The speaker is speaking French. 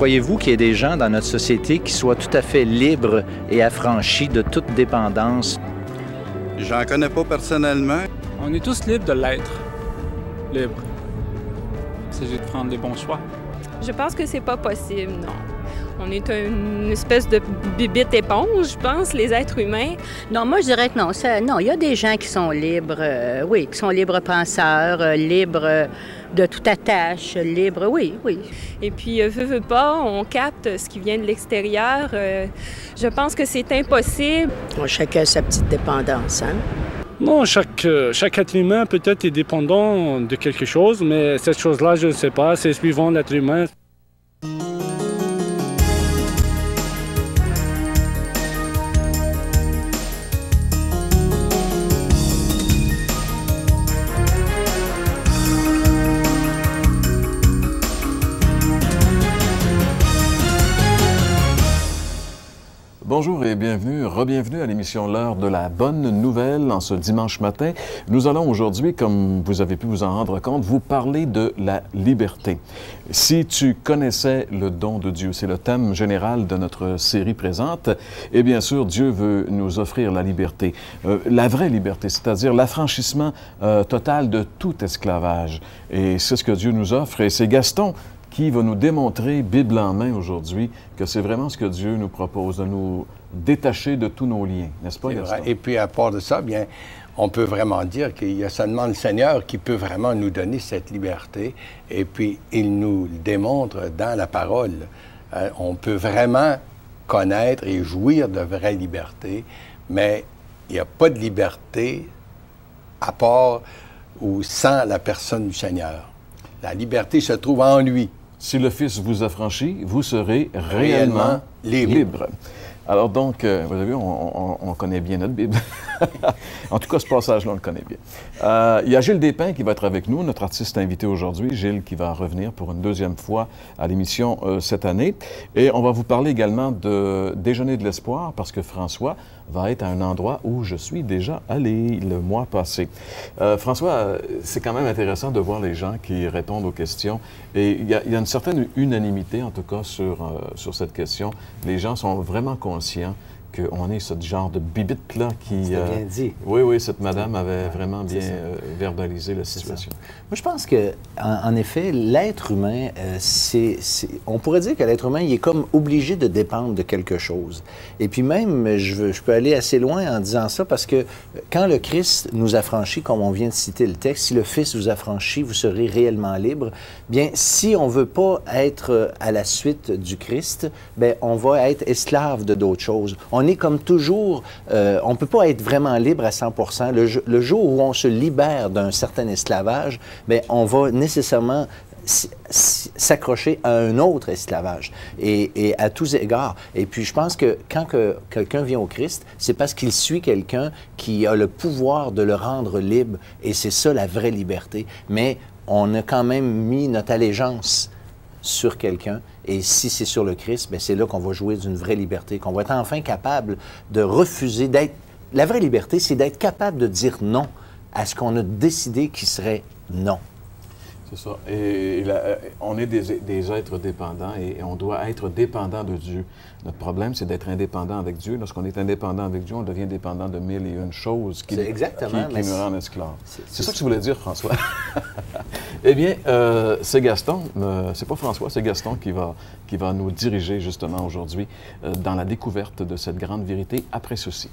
Croyez-vous qu'il y ait des gens dans notre société qui soient tout à fait libres et affranchis de toute dépendance? J'en connais pas personnellement. On est tous libres de l'être. Libres. Il s'agit de prendre des bons choix. Je pense que c'est pas possible, non. On est une espèce de bibite éponge, je pense, les êtres humains. Non, moi, je dirais que non. Non, il y a des gens qui sont libres, oui, qui sont libres penseurs, libres de toute attache, libres, oui. Et puis, veut pas, on capte ce qui vient de l'extérieur. Je pense que c'est impossible. Chacun a sa petite dépendance, hein? Non, chaque être humain peut-être est dépendant de quelque chose, mais cette chose-là, je ne sais pas, c'est suivant l'être humain. Bonjour et bienvenue, re-bienvenue à l'émission L'heure de la bonne nouvelle en ce dimanche matin. Nous allons aujourd'hui, comme vous avez pu vous en rendre compte, vous parler de la liberté. Si tu connaissais le don de Dieu, c'est le thème général de notre série présente, et bien sûr, Dieu veut nous offrir la liberté, la vraie liberté, c'est-à-dire l'affranchissement total de tout esclavage. Et c'est ce que Dieu nous offre, et c'est Gaston qui va nous démontrer, Bible en main aujourd'hui, que c'est vraiment ce que Dieu nous propose, de nous détacher de tous nos liens, n'est-ce pas, Gaston? Et puis, à part de ça, bien, on peut vraiment dire qu'il y a seulement le Seigneur qui peut vraiment nous donner cette liberté, et puis il nous le démontre dans la parole. On peut vraiment connaître et jouir de vraie liberté, mais il n'y a pas de liberté à part ou sans la personne du Seigneur. La liberté se trouve en lui. Si le Fils vous affranchit, vous serez réellement libre. Alors donc, vous avez vu, on connaît bien notre Bible. En tout cas, ce passage-là, on le connaît bien. Il y a Gilles Despins qui va être avec nous, notre artiste invité aujourd'hui. Gilles qui va revenir pour une deuxième fois à l'émission cette année. Et on va vous parler également de Déjeuner de l'espoir, parce que François va être à un endroit où je suis déjà allé le mois passé. François, c'est quand même intéressant de voir les gens qui répondent aux questions. Et il y a une certaine unanimité, en tout cas, sur cette question. Les gens sont vraiment conscients qu'on est ce genre de bibite-là qui... C'était bien dit. Oui, cette madame avait vraiment bien verbalisé la situation. Moi, je pense que, en effet, l'être humain, on pourrait dire que l'être humain, il est comme obligé de dépendre de quelque chose. Et puis même, je peux aller assez loin en disant ça, parce que quand le Christ nous affranchit, comme on vient de citer le texte, si le Fils vous affranchit, vous serez réellement libre. Bien, si on ne veut pas être à la suite du Christ, bien, on va être esclave de d'autres choses. On est comme toujours, on ne peut pas être vraiment libre à 100 %. Le jour où on se libère d'un certain esclavage, bien, on va nécessairement s'accrocher à un autre esclavage, et à tous égards. Et puis, je pense que quand quelqu'un vient au Christ, c'est parce qu'il suit quelqu'un qui a le pouvoir de le rendre libre, et c'est ça la vraie liberté. Mais on a quand même mis notre allégeance sur quelqu'un, et si c'est sur le Christ, bien, c'est là qu'on va jouer d'une vraie liberté, qu'on va être enfin capable de refuser d'être... La vraie liberté, c'est d'être capable de dire non à ce qu'on a décidé qui serait non. C'est ça. Et on est des êtres dépendants et on doit être dépendant de Dieu. Notre problème, c'est d'être indépendant avec Dieu. Lorsqu'on est indépendant avec Dieu, on devient dépendant de mille et une choses qui nous rendent esclaves. C'est ça que tu voulais dire, François. Eh bien, c'est Gaston, c'est pas François, c'est Gaston qui va nous diriger justement aujourd'hui dans la découverte de cette grande vérité après ceci.